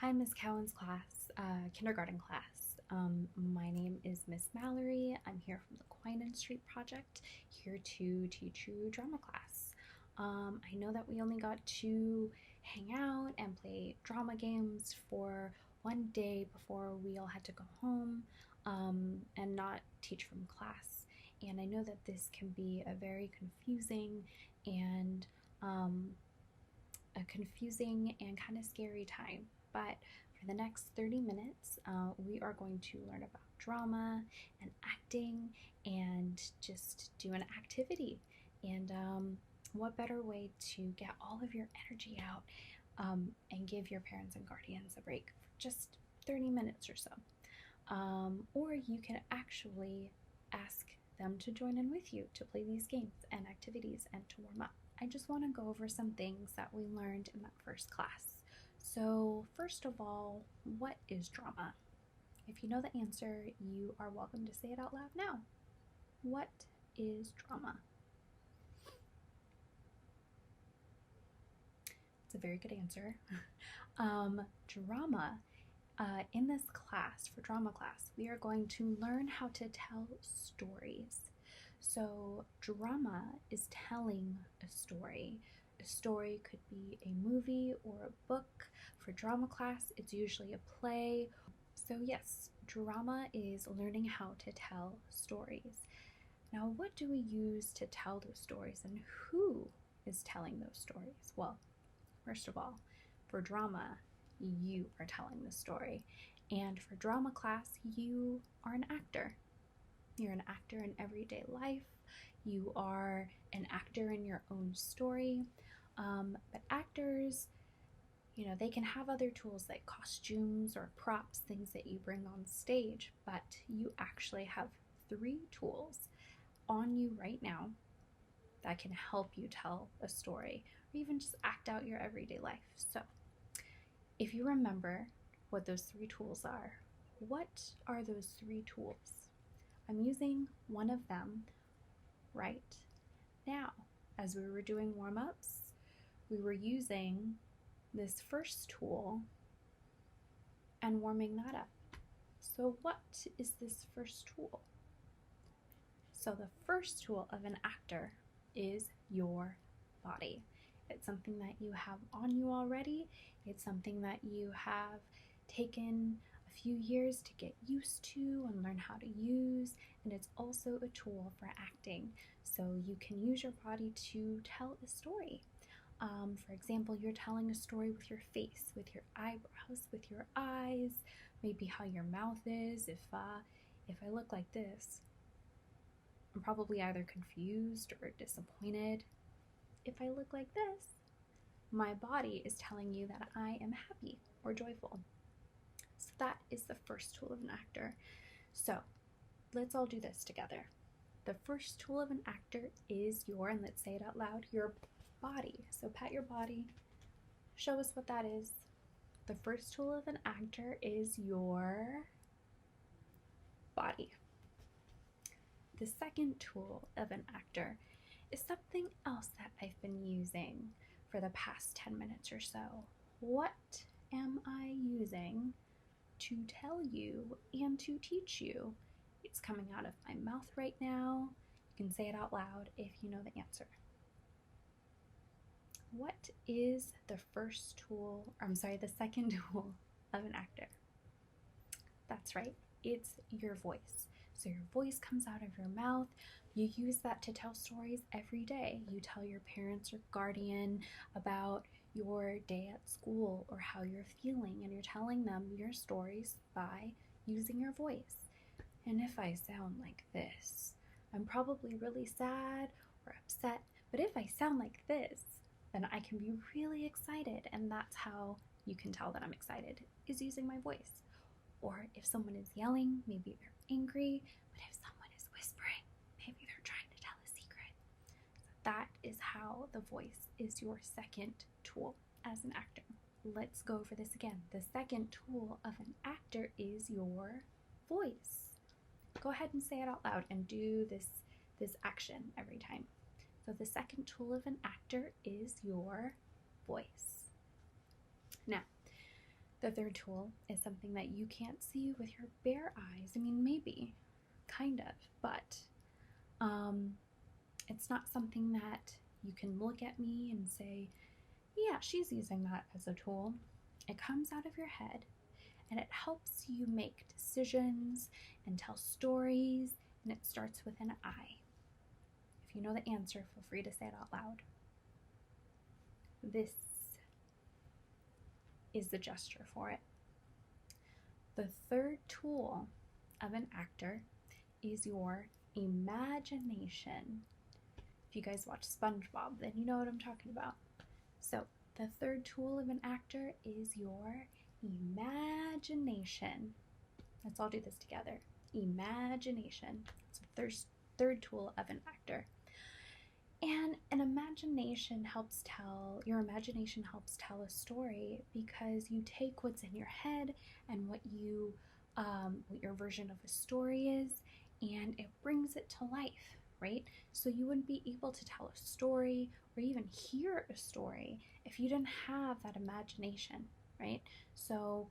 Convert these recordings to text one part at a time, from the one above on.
Hi, Miss Cowan's class, kindergarten class. My name is Miss Mallory. I'm here from the Cowan Street Project, here to teach you drama class. I know that we only got to hang out and play drama games for one day before we all had to go home and not teach from class. And I know that this can be a very confusing and kind of scary time. But for the next 30 minutes, we are going to learn about drama and acting and just do an activity. And what better way to get all of your energy out and give your parents and guardians a break for just 30 minutes or so. Or you can actually ask them to join in with you to play these games and activities and to warm up. I just want to go over some things that we learned in that first class. So first of all, what is drama? If you know the answer, you are welcome to say it out loud now. What is drama? It's a very good answer. Drama, in this class, for drama class, we are going to learn how to tell stories. So drama is telling a story. A story could be a movie or a book. For drama class, it's usually a play. So yes, drama is learning how to tell stories. Now, what do we use to tell those stories, and who is telling those stories? Well, first of all, for drama, you are telling the story. And for drama class, you are an actor. You're an actor in everyday life. You are an actor in your own story. But actors, they can have other tools like costumes or props, things that you bring on stage, but you actually have 3 tools on you right now that can help you tell a story or even just act out your everyday life. So if you remember what those 3 tools are, what are those 3 tools? I'm using one of them right now. As we were doing warm-ups, we were using this first tool and warming that up. So what is this first tool? So the first tool of an actor is your body. It's something that you have on you already. It's something that you have taken a few years to get used to and learn how to use, and it's also a tool for acting. So you can use your body to tell a story. For example, you're telling a story with your face, with your eyebrows, with your eyes, maybe how your mouth is. If I look like this, I'm probably either confused or disappointed. If I look like this, my body is telling you that I am happy or joyful. So that is the first tool of an actor. So let's all do this together. The first tool of an actor is and let's say it out loud, your body. So pat your body, show us what that is. The first tool of an actor is your body. The second tool of an actor is something else that I've been using for the past 10 minutes or so. What am I using to tell you and to teach you? It's coming out of my mouth right now. You can say it out loud if you know the answer. What is the second tool of an actor? That's right, it's your voice. So your voice comes out of your mouth. You use that to tell stories every day. You tell your parents or guardian about your day at school or how you're feeling, and you're telling them your stories by using your voice. And if I sound like this, I'm probably really sad or upset, but if I sound like this, then I can be really excited, and that's how you can tell that I'm excited, is using my voice. Or if someone is yelling, maybe they're angry, but if someone is whispering, maybe they're trying to tell a secret. So that is how the voice is your second tool as an actor. Let's go over this again. The second tool of an actor is your voice. Go ahead and say it out loud and do this action every time. So the second tool of an actor is your voice. Now, The third tool is something that you can't see with your bare eyes. I mean, maybe, kind of, but it's not something that you can look at me and say, yeah, she's using that as a tool. It comes out of your head, and it helps you make decisions and tell stories, and it starts with an I. If you know the answer, feel free to say it out loud. This is the gesture for it. The third tool of an actor is your imagination. If you guys watch SpongeBob, then you know what I'm talking about. So the third tool of an actor is your imagination. Let's all do this together. Imagination. It's the third tool of an actor. And your imagination helps tell a story because you take what's in your head and what your version of a story is, and it brings it to life, right? So you wouldn't be able to tell a story or even hear a story if you didn't have that imagination, right? So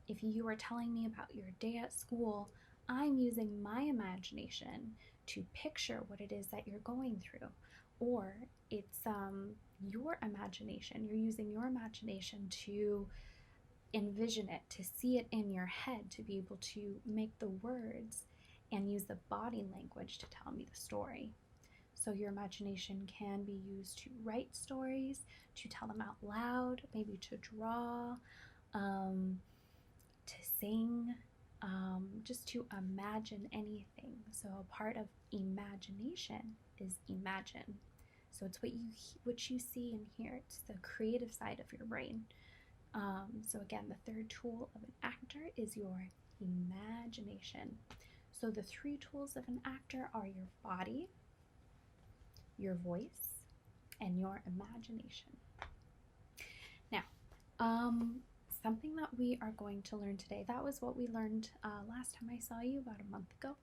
if you were telling me about your day at school, I'm using my imagination to picture what it is that you're going through. Or it's your imagination. You're using your imagination to envision it, to see it in your head, to be able to make the words and use the body language to tell me the story. So your imagination can be used to write stories, to tell them out loud, maybe to draw, to sing, just to imagine anything. So a part of imagination is imagine. So it's what you see and hear. It's the creative side of your brain. So again, the third tool of an actor is your imagination. So the three tools of an actor are your body, your voice, and your imagination. Now, something that we are going to learn today, that was what we learned last time I saw you about a month ago.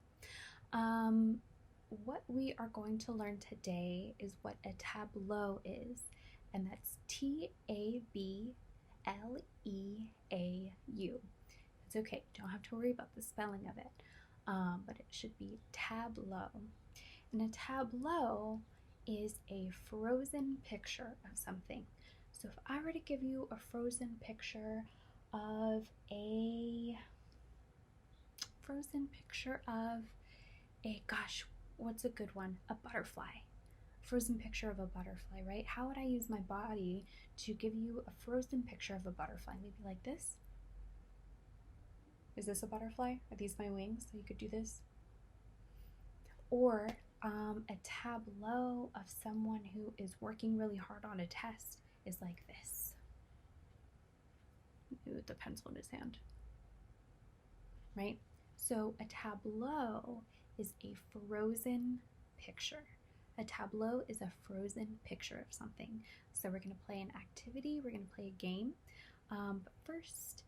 What we are going to learn today is what a tableau is, and that's TABLEAU. It's okay, don't have to worry about the spelling of it, but it should be tableau. And a tableau is a frozen picture of something. So if I were to give you a frozen picture of gosh, what's a good one? A butterfly. Frozen picture of a butterfly, right? How would I use my body to give you a frozen picture of a butterfly? Maybe like this. Is this a butterfly? Are these my wings? So you could do this. Or a tableau of someone who is working really hard on a test is like this. With the pencil in his hand. Right? So a tableau is a frozen picture. A tableau is a frozen picture of something. So we're going to play an activity, we're going to play a game. But first,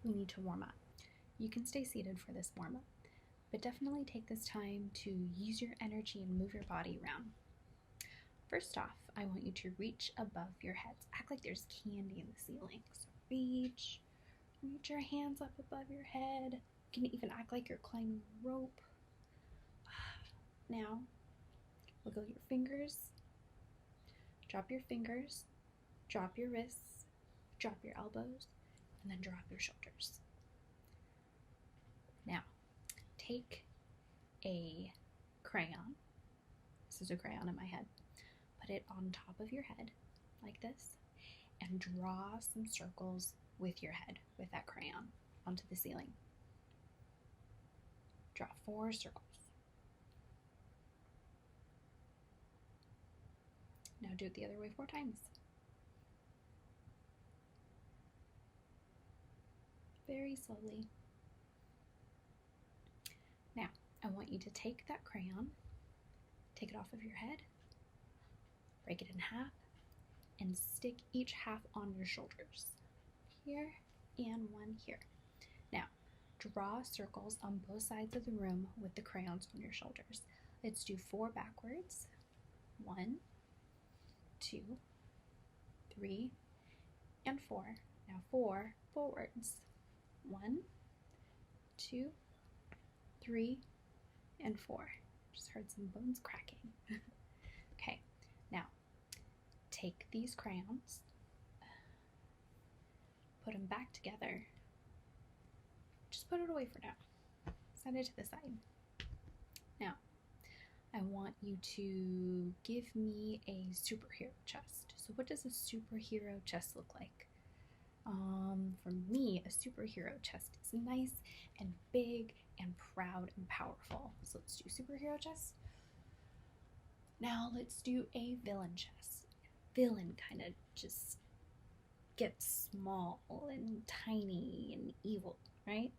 we need to warm up. You can stay seated for this warm up, but definitely take this time to use your energy and move your body around. First off, I want you to reach above your heads. Act like there's candy in the ceiling. So reach your hands up above your head. You can even act like you're climbing a rope. Now, wiggle your fingers, drop your fingers, drop your wrists, drop your elbows, and then drop your shoulders. Now, take a crayon. This is a crayon in my head. Put it on top of your head, like this, and draw some circles with your head, with that crayon, onto the ceiling. Draw 4 circles. Now do it the other way 4 times. Very slowly. Now, I want you to take that crayon, take it off of your head, break it in half, and stick each half on your shoulders. Here and one here. Now, draw circles on both sides of the room with the crayons on your shoulders. Let's do 4 backwards. 1, 2, 3, and 4. Now 4 forwards. 1, 2, 3, and 4. Just heard some bones cracking. Okay, now take these crayons, put them back together. Just put it away for now. Set it to the side. Now, I want you to give me a superhero chest. So what does a superhero chest look like? For me, a superhero chest is nice and big and proud and powerful. So let's do superhero chest. Now let's do a villain chest. Villain kind of just gets small and tiny and evil, right?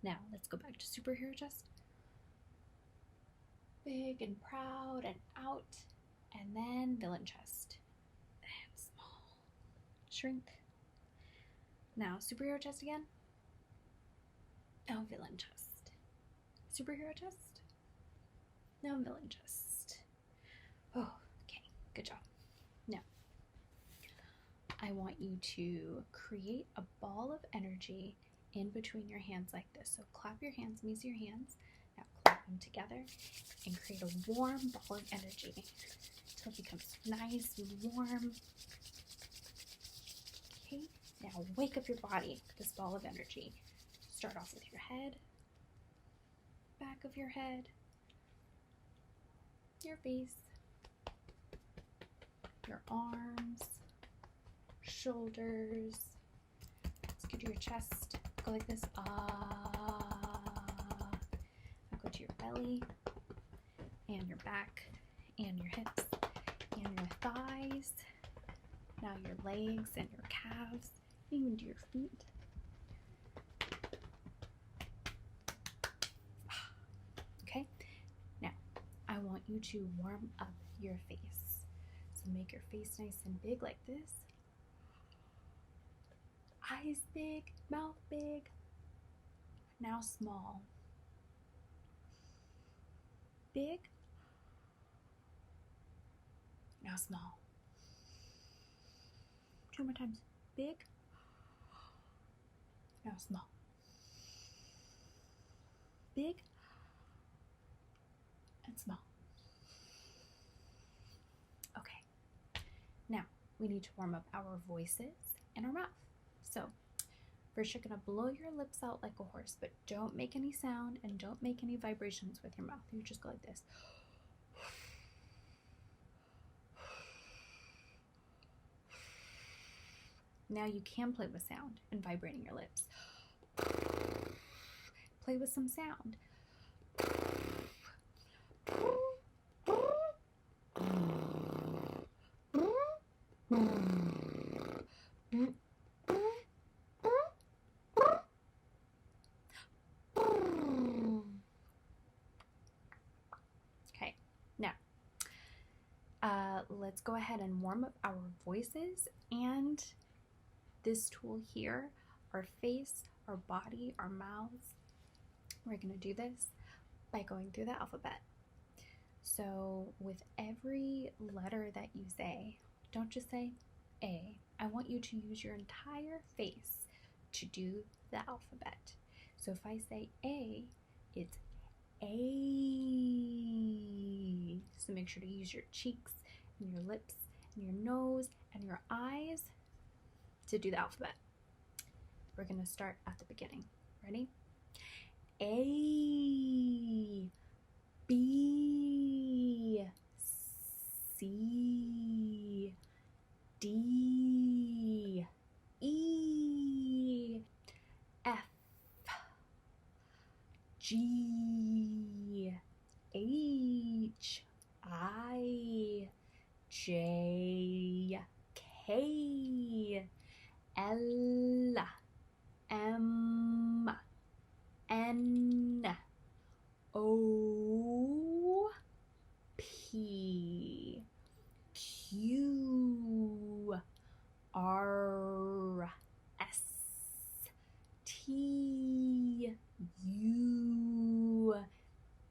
Now let's go back to superhero chest. Big and proud and out, and then villain chest. And small. Shrink. Now superhero chest again. Now villain chest. Superhero chest. Now villain chest. Oh, okay, good job. Now, I want you to create a ball of energy in between your hands like this. So clap your hands, use your hands. Now clap them together and create a warm ball of energy until it becomes nice and warm. Okay, now wake up your body with this ball of energy. Start off with your head, back of your head, your face, your arms, shoulders. Let's go to your chest. Go like this. Ah. Now go to your belly and your back and your hips and your thighs. Now your legs and your calves, even to your feet. Okay, now I want you to warm up your face. So make your face nice and big like this. Eyes big, mouth big. Now small. Big. Now small. 2 more times. Big. Now small. Big. And small. Okay. Now we need to warm up our voices and our mouth. So first you're going to blow your lips out like a horse, but don't make any sound and don't make any vibrations with your mouth. You just go like this. Now you can play with sound and vibrating your lips. Play with some sound. Okay, now let's go ahead and warm up our voices and this tool here, our face, our body, our mouths. We're going to do this by going through the alphabet. So with every letter that you say, don't just say A. I want you to use your entire face to do the alphabet. So if I say A, it's A. So make sure to use your cheeks and your lips and your nose and your eyes to do the alphabet. We're going to start at the beginning. Ready? A, B, C, D, E, F, G, H, I, J, K, L, M, N, O, P, Q, R, S, T, U,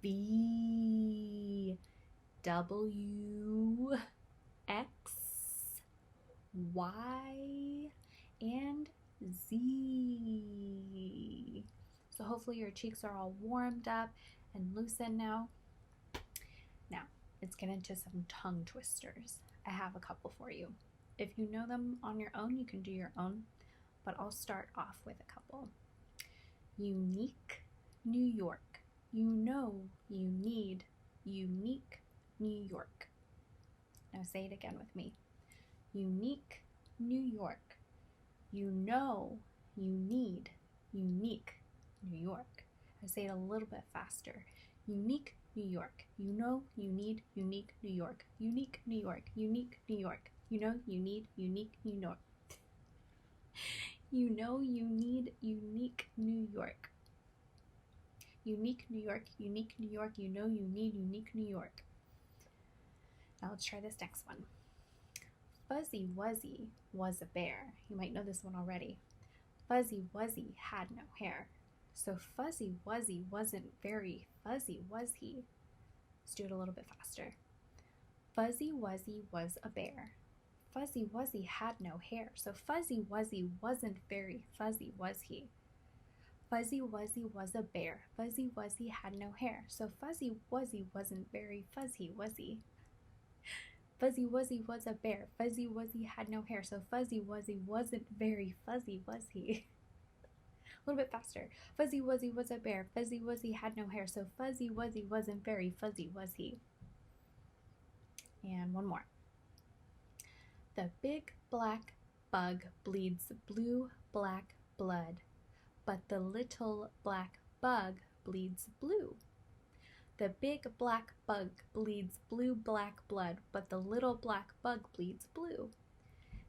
V, W, X, Y, and Z. So hopefully your cheeks are all warmed up and loosened now. Now, let's get into some tongue twisters. I have a couple for you. If you know them on your own, you can do your own, but I'll start off with a couple. Unique New York. You know you need unique New York. Now say it again with me. Unique New York. You know you need unique New York. I say it a little bit faster. Unique New York. You know you need unique New York. Unique New York. Unique New York. You know you need unique New York. You know you need unique New York. Unique New York. Unique New York. You know you need unique New York. Now let's try this next one. Fuzzy Wuzzy was a bear. You might know this one already. Fuzzy Wuzzy had no hair. So Fuzzy Wuzzy wasn't very fuzzy, was he? Let's do it a little bit faster. Fuzzy Wuzzy was a bear. Fuzzy Wuzzy had no hair. So Fuzzy Wuzzy wasn't very fuzzy, was he? Fuzzy Wuzzy was a bear. Fuzzy Wuzzy had no hair. So Fuzzy Wuzzy wasn't very fuzzy, was he? Fuzzy Wuzzy was a bear. Fuzzy Wuzzy had no hair. So Fuzzy Wuzzy wasn't very fuzzy, was he? A little bit faster. Fuzzy Wuzzy was a bear. Fuzzy Wuzzy had no hair. So Fuzzy Wuzzy wasn't very fuzzy, was he? And one more. The big black bug bleeds blue-black blood, but the little black bug bleeds blue. The big black bug bleeds blue-black blood, but the little black bug bleeds blue.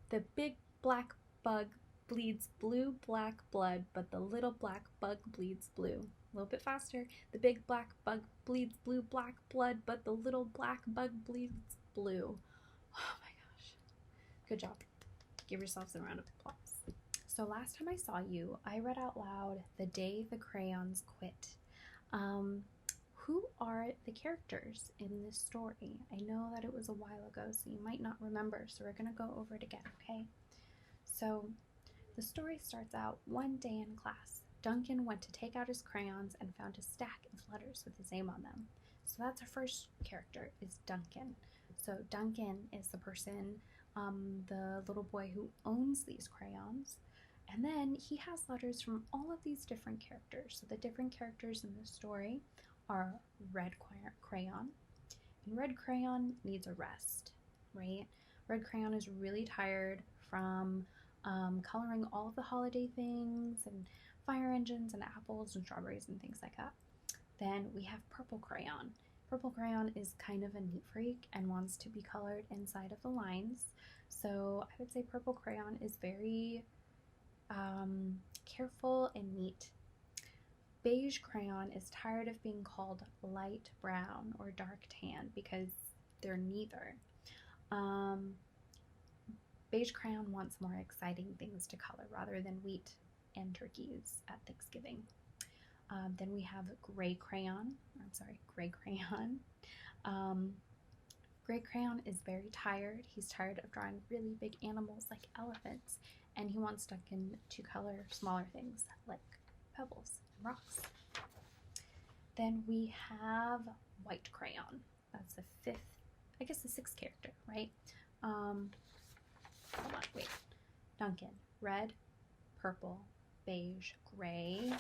The big black bug bleeds blue-black blood, but the little black bug bleeds blue. A little bit faster. The big black bug bleeds blue-black blood, but the little black bug bleeds blue. Oh my gosh. Good job. Give yourselves a round of applause. So last time I saw you, I read out loud The Day the Crayons Quit. Who are the characters in this story? I know that it was a while ago, so you might not remember, so we're going to go over it again, okay? So the story starts out one day in class. Duncan went to take out his crayons and found a stack of letters with his name on them. So that's our first character, is Duncan. So Duncan is the person, the little boy who owns these crayons. And then he has letters from all of these different characters. So the different characters in the story are Red Crayon. And Red Crayon needs a rest, right? Red Crayon is really tired from coloring all of the holiday things and fire engines and apples and strawberries and things like that. Then we have Purple Crayon. Purple Crayon is kind of a neat freak and wants to be colored inside of the lines. So I would say Purple Crayon is very careful and neat. Beige Crayon is tired of being called light brown or dark tan because they're neither. Beige Crayon wants more exciting things to color rather than wheat and turkeys at Thanksgiving. Then we have Gray Crayon. Gray Crayon. Gray Crayon is very tired. He's tired of drawing really big animals like elephants, and he wants Duncan to color smaller things like pebbles and rocks. Then we have White Crayon. That's the sixth character, right? Hold on, wait. Duncan, red, purple, beige, gray,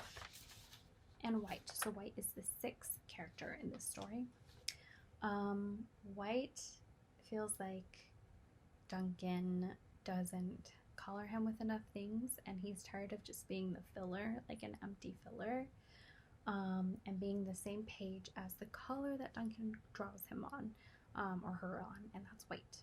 and white. So white is the sixth character in this story. White feels like Duncan doesn't color him with enough things, and he's tired of just being the filler, like an empty filler, and being the same page as the color that Duncan draws him on, or her on, and that's white.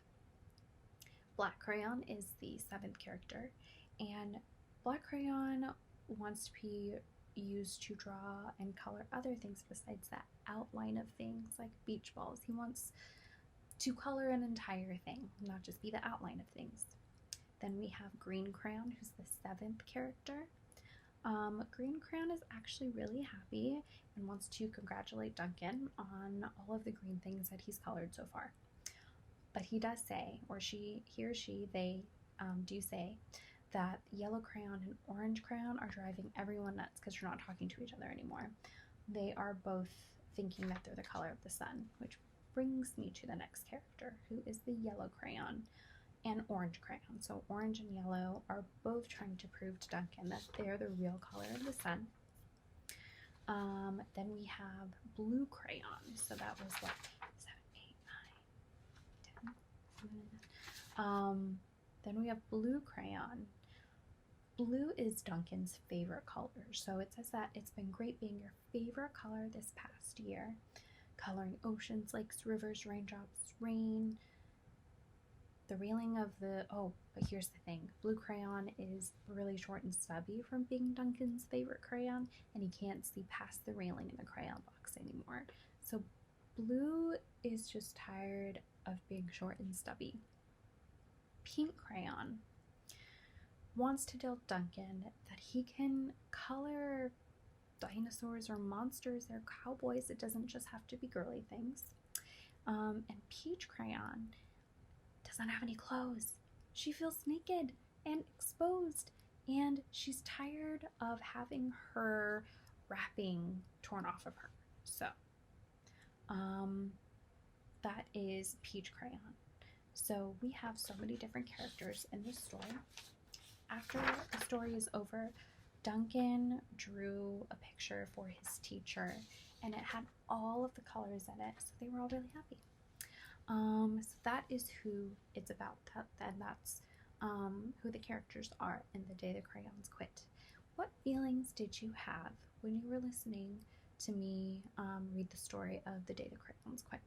Black Crayon is the seventh character, and Black Crayon wants to be used to draw and color other things besides that outline of things like beach balls. He wants to color an entire thing, not just be the outline of things. Then we have Green Crayon, who's the seventh character. Green Crayon is actually really happy and wants to congratulate Duncan on all of the green things that he's colored so far. But he does say, or he or she, they do say that yellow crayon and orange crayon are driving everyone nuts because you're not talking to each other anymore. They are both thinking that they're the color of the sun, which brings me to the next character, who is the yellow crayon and orange crayon. So orange and yellow are both trying to prove to Duncan that they're the real color of the sun. Then we have blue crayon. So that was what, 7, 8, 9, 10, 11. Then we have blue crayon. Blue is Duncan's favorite color. So it says that it's been great being your favorite color this past year. Coloring oceans, lakes, rivers, raindrops, rain. The railing of the, oh, but here's the thing. Blue crayon is really short and stubby from being Duncan's favorite crayon, and he can't see past the railing in the crayon box anymore. So blue is just tired of being short and stubby. Pink crayon wants to tell Duncan that he can color dinosaurs or monsters or cowboys. It doesn't just have to be girly things. And peach crayon doesn't have any clothes. She feels naked and exposed, and she's tired of having her wrapping torn off of her. So that is peach crayon. So we have so many different characters in this story. After the story is over, Duncan drew a picture for his teacher, and it had all of the colors in it, so they were all really happy. So that is who it's about, and that's who the characters are in The Day the Crayons Quit. What feelings did you have when you were listening to me read the story of The Day the Crayons Quit?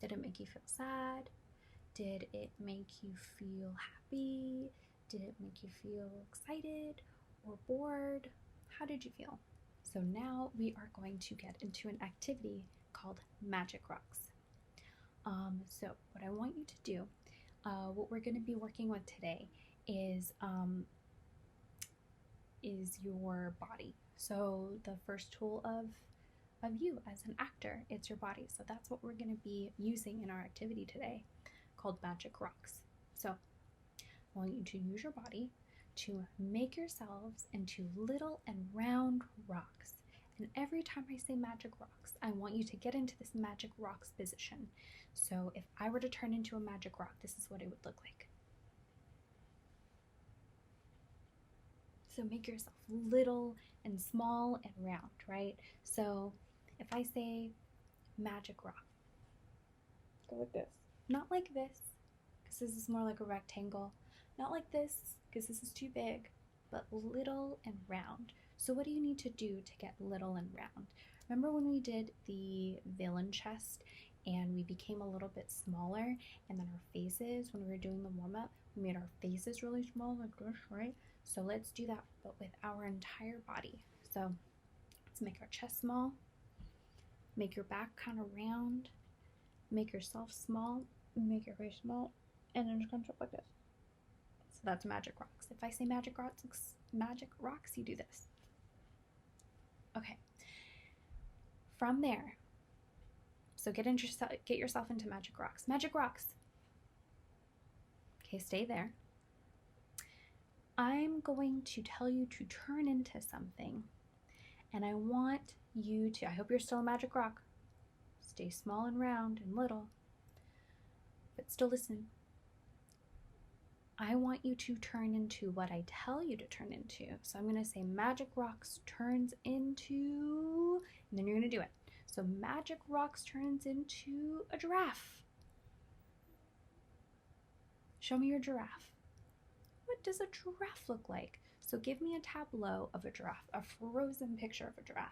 Did it make you feel sad? Did it make you feel happy? Did it make you feel excited or bored? How did you feel? So now we are going to get into an activity called Magic Rocks. So what I want you to do, what we're going to be working with today is your body. So the first tool of you as an actor, it's your body. So that's what we're going to be using in our activity today, called Magic Rocks. So I want you to use your body to make yourselves into little and round rocks. And every time I say magic rocks, I want you to get into this magic rocks position. So if I were to turn into a magic rock, this is what it would look like. So make yourself little and small and round, right? So if I say magic rock, go like this. Not like this, because this is more like a rectangle. Not like this, because this is too big, but little and round. So what do you need to do to get little and round? Remember when we did the villain chest and we became a little bit smaller, and then our faces, when we were doing the warm-up, we made our faces really small like this, right? So let's do that, but with our entire body. So let's make our chest small, make your back kind of round, make yourself small, make your face small, and then just kind of up like this. So that's magic rocks. If I say magic rocks, you do this. Okay. From there, so get yourself into magic rocks. Magic rocks. Okay, stay there. I'm going to tell you to turn into something, and I want you to, I hope you're still a magic rock. Stay small and round and little, but still listen. I want you to turn into what I tell you to turn into. So I'm going to say magic rocks turns into, and then you're going to do it. So magic rocks turns into a giraffe. Show me your giraffe. What does a giraffe look like? So give me a tableau of a giraffe, a frozen picture of a giraffe.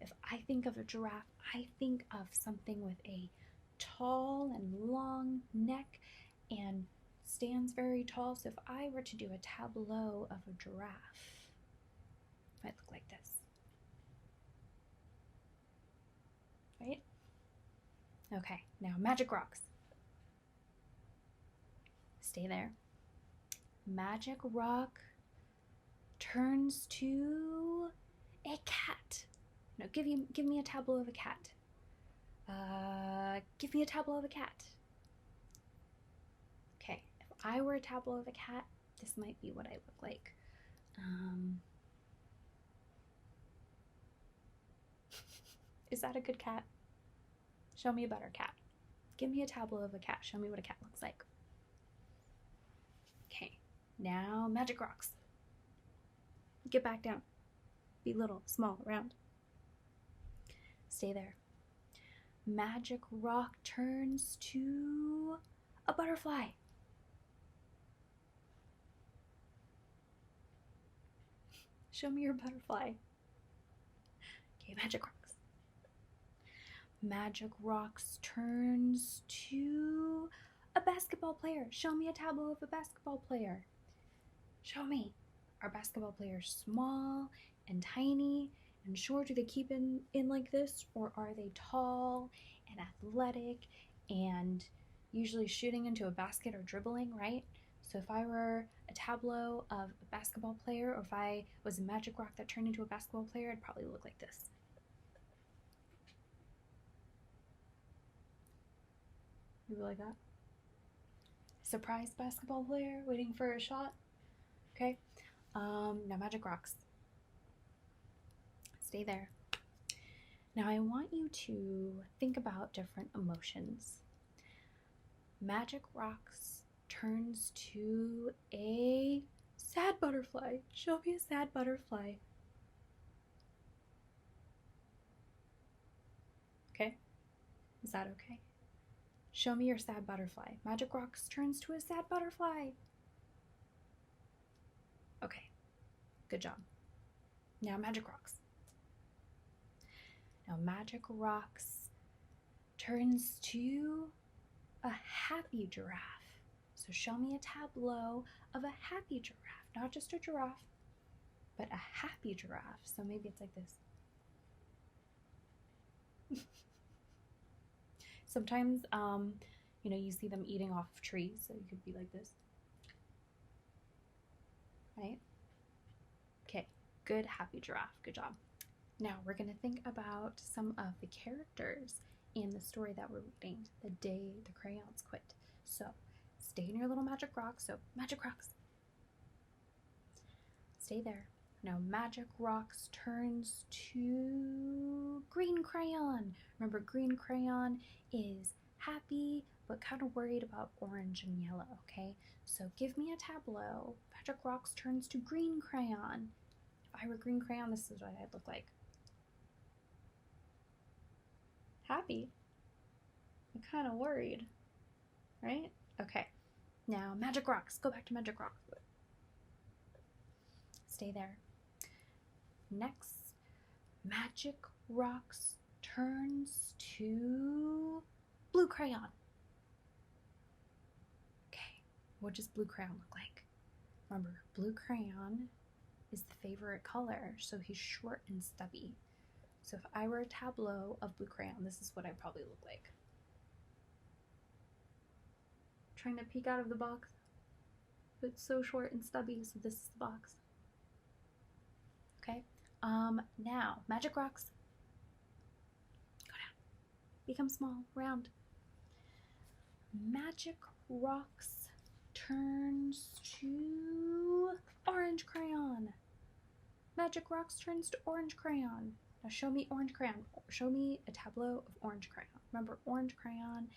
If I think of a giraffe, I think of something with a tall and long neck and stands very tall. So if I were to do a tableau of a giraffe, it might look like this. Right? Okay, now magic rocks. Stay there. Magic rock turns to a cat. No, give me a tableau of a cat. Give me a tableau of a cat. Okay, if I were a tableau of a cat, This might be what I look like. Is that a good cat? Show me a better cat. Give me a tableau of a cat. Show me what a cat looks like. Okay, now magic rocks. Get back down. Be little, small, round. Stay there. Magic rock turns to a butterfly. Show me your butterfly. Okay, magic rocks. Magic rocks turns to a basketball player. Show me a tableau of a basketball player. Show me. Are basketball players small and tiny and short? Do they keep in like this, or are they tall and athletic and usually shooting into a basket or dribbling, right? So if I were a tableau of a basketball player, or if I was a magic rock that turned into a basketball player, it'd probably look like this. Maybe like that. Surprise basketball player waiting for a shot. Okay. Now magic rocks. Stay there. Now I want you to think about different emotions. Magic rocks turns to a sad butterfly. Show me a sad butterfly. Okay? Is that okay? Show me your sad butterfly. Magic rocks turns to a sad butterfly. Okay, good job. Now magic rocks. Now magic rocks turns to a happy giraffe. So show me a tableau of a happy giraffe, not just a giraffe, but a happy giraffe. So maybe it's like this. Sometimes, you see them eating off of trees, so you could be like this. Right? Okay, good happy giraffe, good job. Now we're gonna think about some of the characters in the story that we're reading, The Day the Crayons Quit. So stay in your little magic rocks. So magic rocks. Stay there. Now magic rocks turns to green crayon. Remember, green crayon is happy but kind of worried about orange and yellow, okay? So give me a tableau. Magic rocks turns to green crayon. If I were green crayon, this is what I'd look like. Happy, but kind of worried, right? Okay, now magic rocks. Go back to magic rocks. Stay there. Next, magic rocks turns to blue crayon. Okay, what does blue crayon look like? Remember, blue crayon is the favorite color, so he's short and stubby. So if I were a tableau of blue crayon, this is what I'd probably look like. Trying to peek out of the box, but it's so short and stubby, so this is the box. Okay, now, magic rocks. Go down. Become small, round. Magic rocks turns to orange crayon. Magic rocks turns to orange crayon. Now show me orange crayon. Show me a tableau of orange crayon. Remember, orange crayon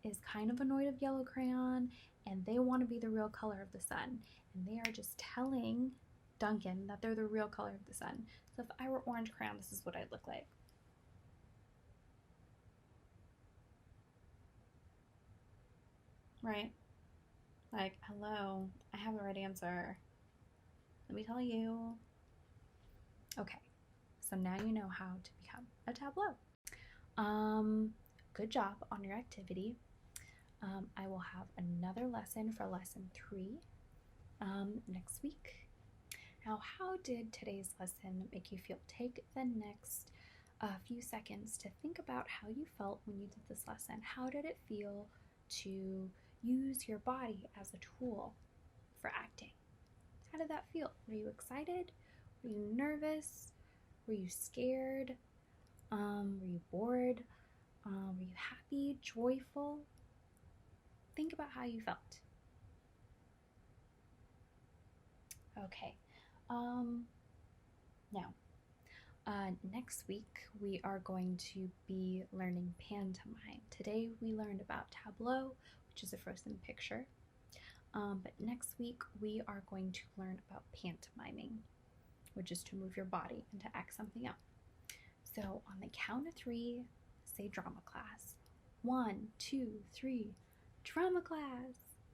is kind of annoyed of yellow crayon, and they want to be the real color of the sun. And they are just telling Duncan that they're the real color of the sun. So if I were orange crayon, this is what I'd look like. Right? Like, hello, I have the right answer. Let me tell you. Okay, so now you know how to become a tableau. Good job on your activity. I will have another lesson for lesson 3 next week. Now, how did today's lesson make you feel? Take the next few seconds to think about how you felt when you did this lesson. How did it feel to use your body as a tool for acting? How did that feel? Were you excited? Were you nervous? Were you scared? Were you bored? Were you happy, joyful? Think about how you felt. Okay. Now, next week we are going to be learning pantomime. Today we learned about tableau, which is a frozen picture. But next week we are going to learn about pantomiming, which is to move your body and to act something out. So on the count of 3, say drama class. 1, 2, 3, drama class.